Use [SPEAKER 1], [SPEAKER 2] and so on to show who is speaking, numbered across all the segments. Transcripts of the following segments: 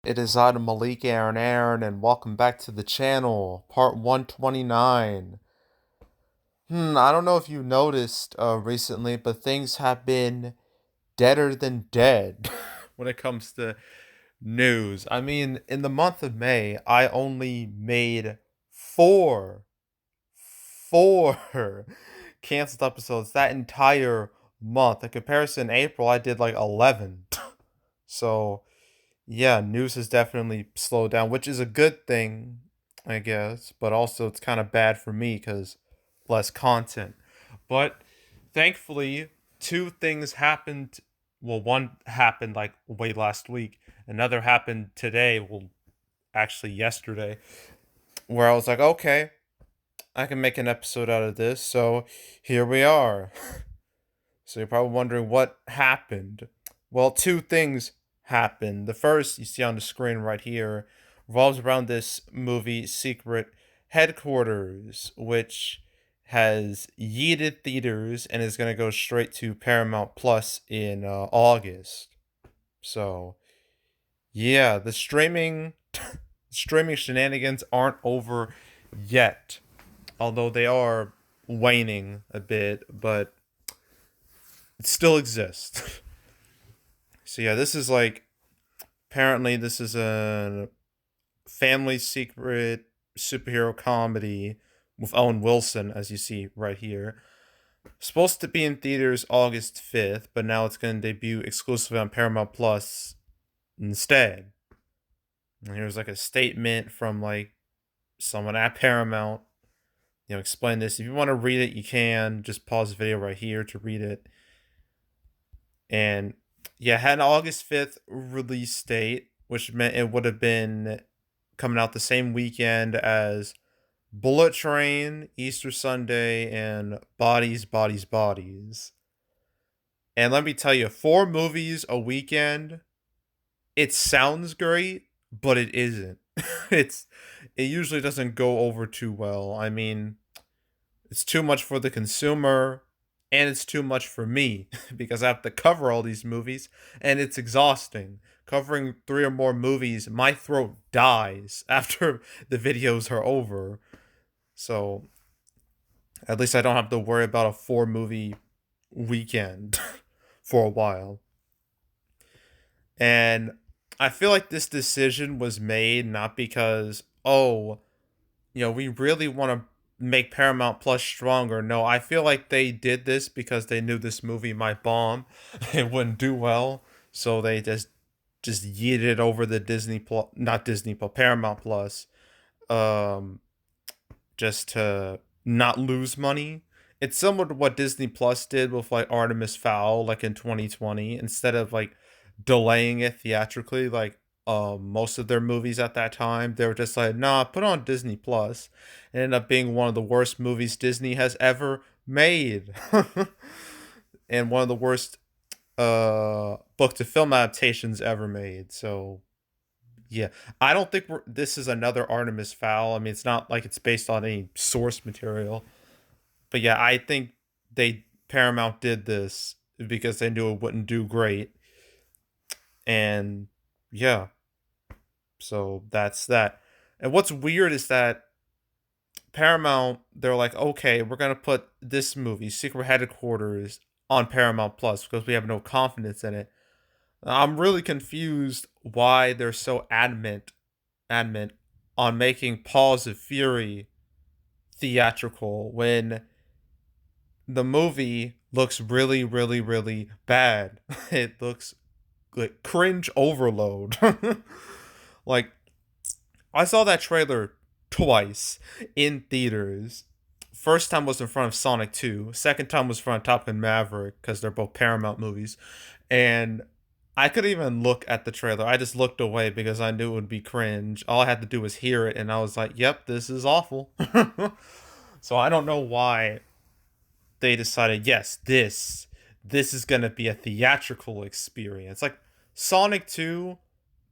[SPEAKER 1] It is I, Malik Aaron, and welcome back to the channel, part 129. I don't know if you noticed recently, but things have been deader than dead when it comes to news. I mean, in the month of May, I only made four, four canceled episodes that entire month. In comparison, April, I did like 11. So, yeah, news has definitely slowed down, which is a good thing, I guess, but also it's kind of bad for me because less content. But thankfully, two things happened. Well, one happened like way last week, another happened today, well, actually yesterday, where I was like, okay, I can make an episode out of this. So here we are. So you're probably wondering what happened. Well, two things happened. The first you see on the screen right here revolves around this movie Secret Headquarters, which has yeeted theaters and is going to go straight to Paramount Plus in August. So, yeah, the streaming shenanigans aren't over yet, although they are waning a bit, but it still exists. So yeah, this is like apparently this is a family secret superhero comedy with Owen Wilson, as you see right here. Supposed to be in theaters August 5th, but now it's going to debut exclusively on Paramount Plus instead. And here's like a statement from like someone at Paramount, explain this. If you want to read it, you can just pause the video right here to read it. And yeah, had an August 5th release date, which meant it would have been coming out the same weekend as Bullet Train, Easter Sunday, and Bodies, Bodies, Bodies. And let me tell you, 4 movies a weekend, it sounds great, but it isn't. It usually doesn't go over too well. I mean, it's too much for the consumer and it's too much for me because I have to cover all these movies and it's exhausting. Covering 3 or more movies, my throat dies after the videos are over. So at least I don't have to worry about a 4 movie weekend for a while. And I feel like this decision was made not because, oh, we really want to make Paramount Plus stronger. No, I feel like they did this because they knew this movie might bomb. It wouldn't do well. So they just yeeted over the Disney Plus, not Disney Plus, Paramount Plus, um, just to not lose money. It's similar to what Disney Plus did with like Artemis Fowl, like in 2020. Instead of like delaying it theatrically, like most of their movies at that time, they were just like, nah, put on Disney Plus. It ended up being one of the worst movies Disney has ever made, and one of the worst book to film adaptations ever made. So yeah, I don't think this is another Artemis Fowl. I mean, it's not like it's based on any source material, but yeah, I think they Paramount did this because they knew it wouldn't do great, and yeah, so that's that. And what's weird is that Paramount, they're like, okay, we're gonna put this movie, Secret Headquarters, on Paramount Plus because we have no confidence in it. I'm really confused why they're so adamant on making Paws of Fury theatrical when the movie looks really, really, really bad. It looks like cringe overload. Like, I saw that trailer twice in theaters. First time was in front of Sonic 2. Second time was in front of Top Gun Maverick because they're both Paramount movies. And I couldn't even look at the trailer. I just looked away because I knew it would be cringe. All I had to do was hear it, and I was like, yep, this is awful. So I don't know why they decided, yes, this is going to be a theatrical experience. Like Sonic 2,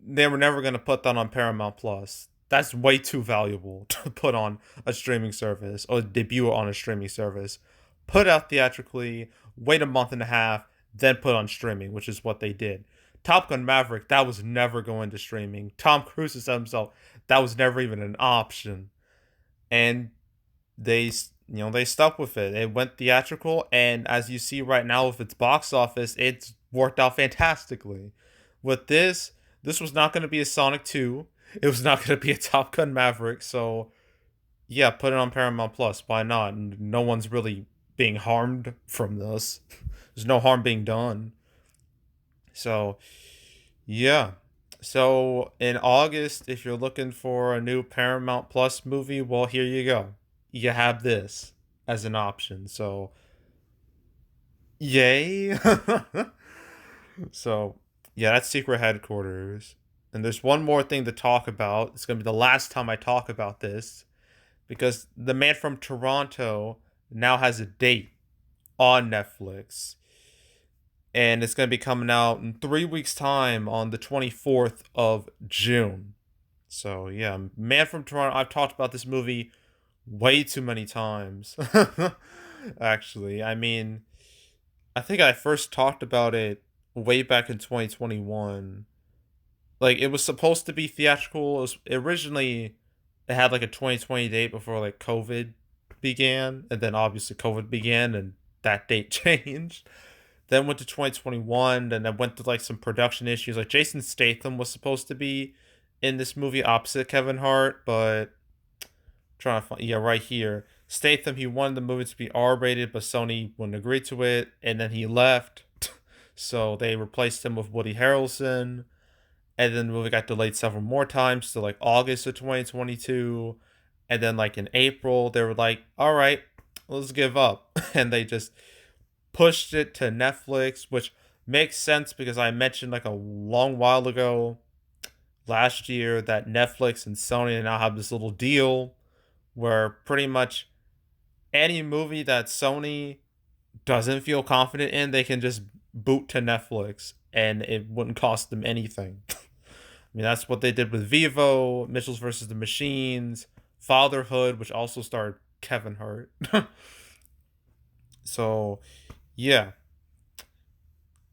[SPEAKER 1] they were never going to put that on Paramount Plus. That's way too valuable to put on a streaming service or debut on a streaming service. Put out theatrically, wait a month and a half, then put on streaming, which is what they did. Top Gun Maverick, that was never going to streaming. Tom Cruise said himself, that was never even an option. And they stuck with it. It went theatrical, and as you see right now with its box office, it's worked out fantastically. With this was not going to be a Sonic 2. It was not going to be a Top Gun Maverick. So yeah, put it on Paramount Plus. Why not? No one's really being harmed from this. There's no harm being done. So yeah. So in August, if you're looking for a new Paramount Plus movie, well, here you go. You have this as an option. So yay. So yeah, that's Secret Headquarters. And there's one more thing to talk about. It's gonna be the last time I talk about this because The Man from Toronto now has a date on Netflix. And it's going to be coming out in 3 weeks' time on the 24th of June. So, yeah, Man from Toronto. I've talked about this movie way too many times. Actually, I mean, I think I first talked about it way back in 2021. Like, it was supposed to be theatrical. Originally, it had like a 2020 date before like COVID began. And then obviously COVID began and that date changed. Then went to 2021, and then went to like some production issues. Like Jason Statham was supposed to be in this movie opposite Kevin Hart, but I'm trying to find, yeah, right here. Statham, he wanted the movie to be R-rated, but Sony wouldn't agree to it, and then he left. So they replaced him with Woody Harrelson, and then the movie got delayed several more times to like August of 2022, and then like in April they were like, all right, let's give up, and they just pushed it to Netflix, which makes sense because I mentioned like a long while ago last year that Netflix and Sony now have this little deal where pretty much any movie that Sony doesn't feel confident in, they can just boot to Netflix and it wouldn't cost them anything. I mean, that's what they did with Vivo, Mitchell's versus the Machines, Fatherhood, which also starred Kevin Hart. So, yeah.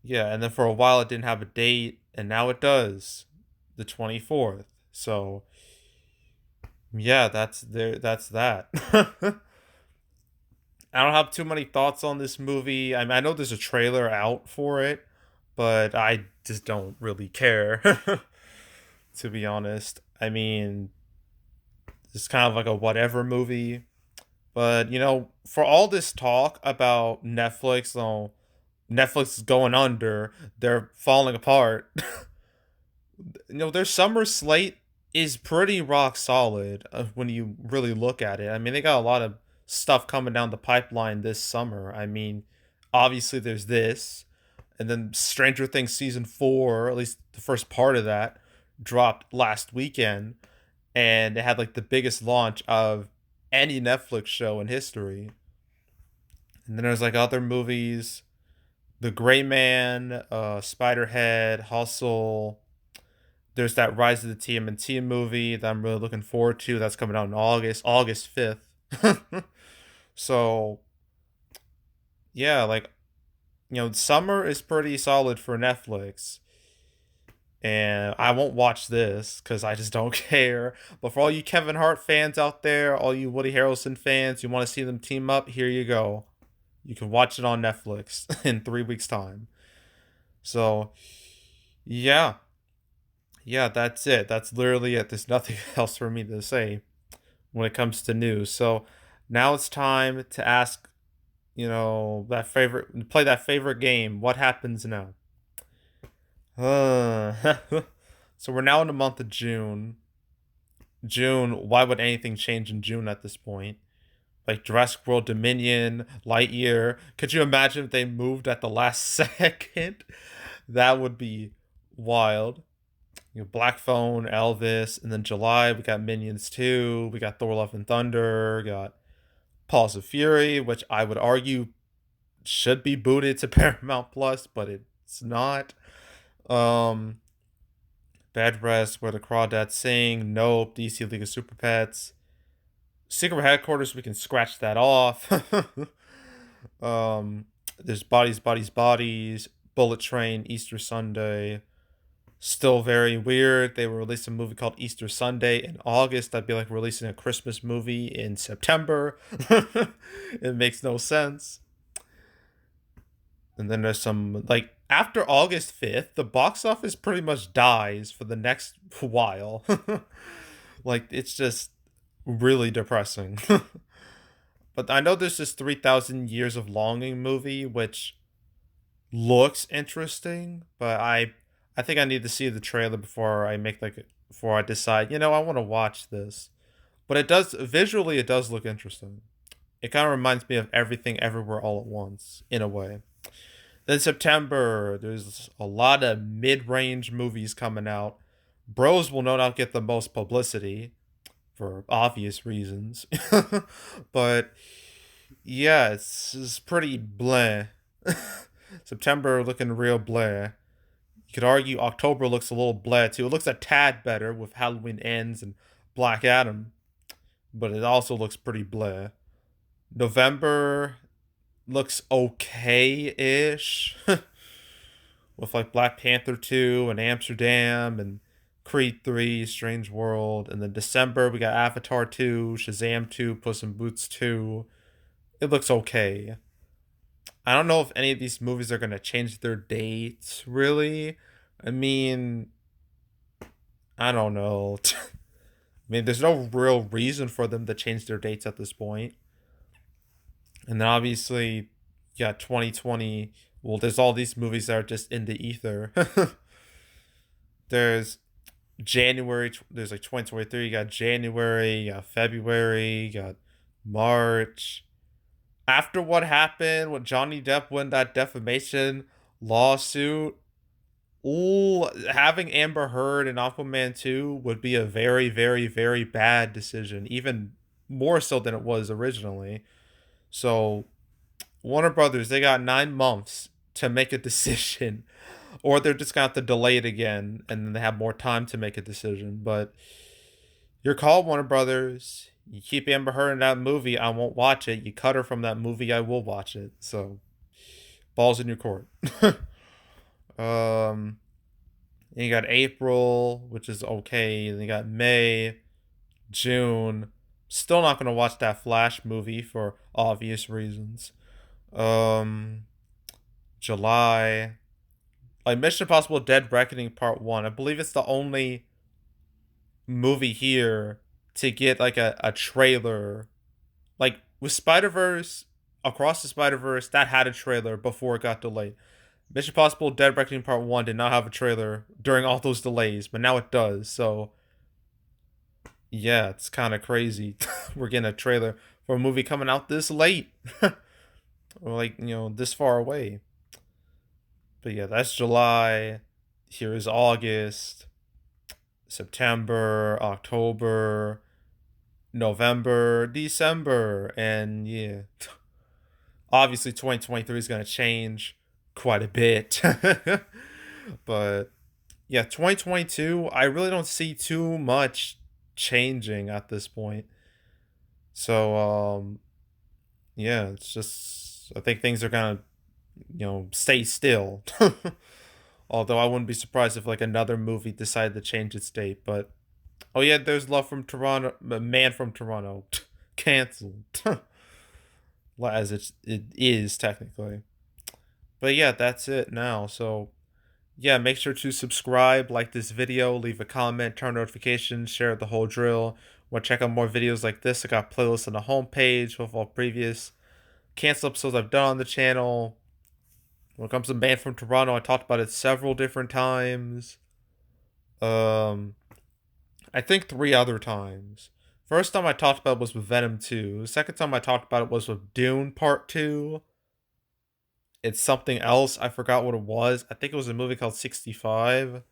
[SPEAKER 1] Yeah, and then for a while it didn't have a date, and now it does, the 24th. So, yeah, that's that. I don't have too many thoughts on this movie. I know there's a trailer out for it, but I just don't really care, to be honest. I mean, it's kind of like a whatever movie. But, for all this talk about Netflix, Netflix is going under, they're falling apart. Their summer slate is pretty rock solid when you really look at it. I mean, they got a lot of stuff coming down the pipeline this summer. I mean, obviously there's this, and then Stranger Things season 4, at least the first part of that, dropped last weekend, and it had like the biggest launch of any Netflix show in history. And then there's like other movies, The Gray Man, Spiderhead, Hustle. There's that Rise of the TMNT movie that I'm really looking forward to. That's coming out in August 5th. So, yeah, like, summer is pretty solid for Netflix. And I won't watch this because I just don't care. But for all you Kevin Hart fans out there, all you Woody Harrelson fans, you want to see them team up, here you go. You can watch it on Netflix in 3 weeks' time. So, yeah. Yeah, that's it. That's literally it. There's nothing else for me to say when it comes to news. So, now it's time to ask, play that favorite game. What happens now? So, we're now in the month of June. June, why would anything change in June at this point? Like Jurassic World Dominion, Lightyear. Could you imagine if they moved at the last second? That would be wild. Black Phone, Elvis, and then July we got Minions 2, we got Thor Love and Thunder, got Paws of Fury, which I would argue should be booted to Paramount Plus, but it's not. Um Bed Rest, Where the Crawdads Sing, Nope, DC League of Super Pets. Secret Headquarters, we can scratch that off. um, there's Bodies, Bodies, Bodies, Bullet Train, Easter Sunday, Still very weird. They were releasing a movie called Easter Sunday in August. That'd be like releasing a Christmas movie in September. It makes no sense. And then there's some, like, after August 5th, the box office pretty much dies for the next while. Like, it's just really depressing. But I know there's this 3,000 Years of Longing movie, which looks interesting, but I think I need to see the trailer before I make like before I decide, I want to watch this. But it does visually it does look interesting. It kind of reminds me of Everything Everywhere All at Once in a way. Then September, there's a lot of mid-range movies coming out. Bros will no doubt get the most publicity for obvious reasons. But yeah, it's pretty bleh. September looking real bleh. You could argue October looks a little bleh too. It looks a tad better with Halloween Ends and Black Adam, but it also looks pretty bleh. November looks okay-ish with like Black Panther 2 and Amsterdam and Creed 3, Strange World. And then December we got Avatar 2, Shazam 2, Puss in Boots 2. It looks okay. I don't know if any of these movies are going to change their dates, really. I mean, I don't know. I mean, there's no real reason for them to change their dates at this point. And then obviously, yeah, 2020. Well, there's all these movies that are just in the ether. There's January, there's like 2023. You got January, you got February, you got March. After what happened when Johnny Depp won that defamation lawsuit, ooh, having Amber Heard in Aquaman 2 would be a very, very, very bad decision, even more so than it was originally. So, Warner Brothers, they got 9 months to make a decision, or they're just gonna have to delay it again, and then they have more time to make a decision. But your call, Warner Brothers. You keep Amber Heard in that movie, I won't watch it. You cut her from that movie, I will watch it. So, balls in your court. And you got April, which is okay. And you got May, June. Still not gonna watch that Flash movie for obvious reasons. Um, July, like Mission Impossible: Dead Reckoning Part 1. I believe it's the only movie here to get like a trailer. Like with Spider-Verse, Across the Spider-Verse, that had a trailer before it got delayed. Mission Impossible: Dead Reckoning Part 1 did not have a trailer during all those delays, but now it does. So yeah, it's kind of crazy. We're getting a trailer for a movie coming out this late. Or like, this far away. But yeah, that's July. Here is August, September, October, November, December, and yeah. Obviously 2023 is going to change quite a bit. But yeah, 2022, I really don't see too much changing at this point. So yeah, it's just I think things are going to, stay still. Although I wouldn't be surprised if like another movie decided to change its date, but oh yeah, there's Love from Toronto, Man from Toronto, canceled, as it is technically. But yeah, that's it now. So yeah, make sure to subscribe, like this video, leave a comment, turn notifications, share the whole drill. Want to check out more videos like this? I got playlists on the homepage with all previous cancel episodes I've done on the channel. When it comes to Man from Toronto, I talked about it several different times. I think 3 other times. First time I talked about it was with Venom 2. The second time I talked about it was with Dune Part 2. It's something else. I forgot what it was. I think it was a movie called 65.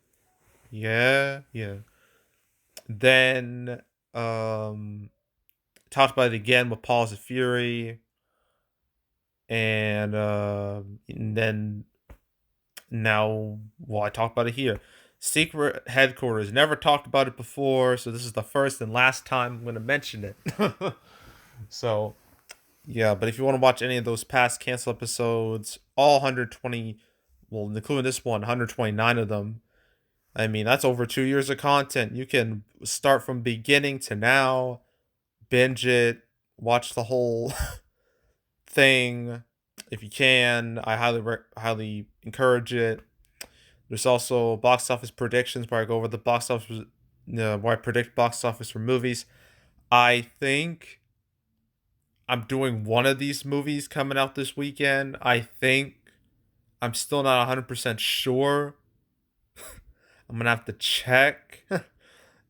[SPEAKER 1] Yeah, yeah. Then, talked about it again with Paws of Fury. And then now, well, I talked about it here. Secret Headquarters. Never talked about it before, so this is the first and last time I'm going to mention it. So, yeah, but if you want to watch any of those past cancel episodes, all 120, well, including this one, 129 of them, I mean, that's over 2 years of content. You can start from beginning to now, binge it, watch the whole thing if you can. I highly encourage it. There's also box office predictions where I go over the box office, where I predict box office for movies. I think I'm doing one of these movies coming out this weekend. I think I'm still not 100% sure. I'm gonna have to check. Like,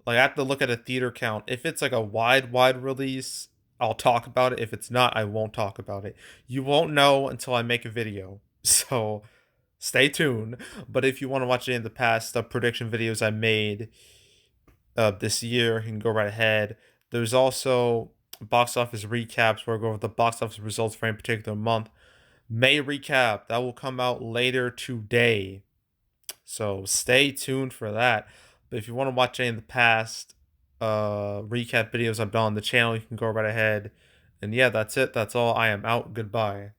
[SPEAKER 1] I have to look at a theater count. If it's like a wide release, I'll talk about it. If it's not, I won't talk about it. You won't know until I make a video. So stay tuned. But if you want to watch any of the past prediction videos I made this year, you can go right ahead. There's also box office recaps where I go over the box office results for any particular month. May recap that will come out later today. So stay tuned for that. But if you want to watch any of the past recap videos I've done on the channel, you can go right ahead. And yeah, that's it. That's all. I am out. Goodbye.